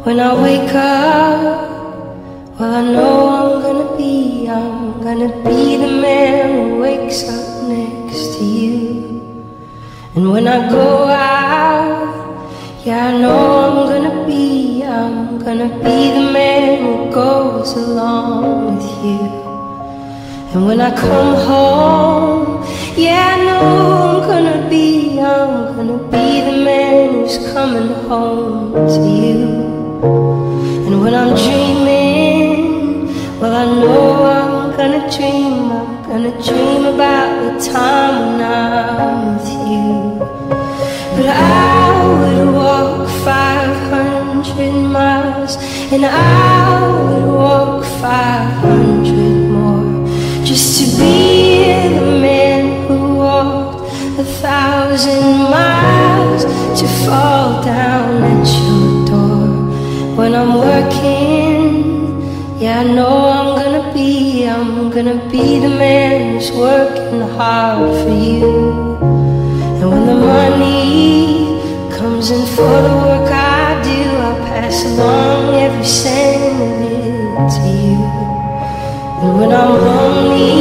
When I wake up, well, I know I'm gonna be the man who wakes up next to you. And when I go out, yeah, I know I'm gonna be the man who goes along with you. And when I come home, yeah, I know I'm gonna be the man who's coming home to you. And when I'm dreaming, well, I know I'm gonna dream about the time when I'm with you. But I would walk 500 miles, and I would walk 500 more, just to be the man who walked 1,000 miles, to fall down at your door. When I'm working, yeah, I know I'm gonna be the man who's working hard for you. And when the money comes in for the work I do, I'll pass along every cent of it to you. And when I'm lonely,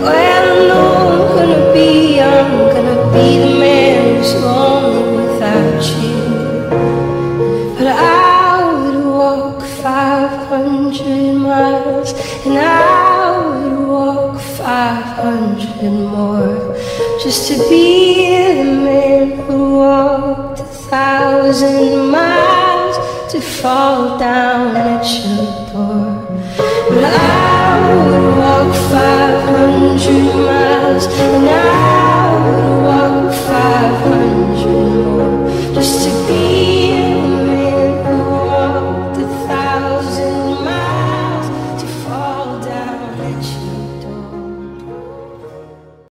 well, I know I'm gonna be the man who's lonely without you. But I would walk 500 miles, and I would walk 500 more, just to be the man who walked 1,000 miles, to fall down at your door. But I would walk 500 miles.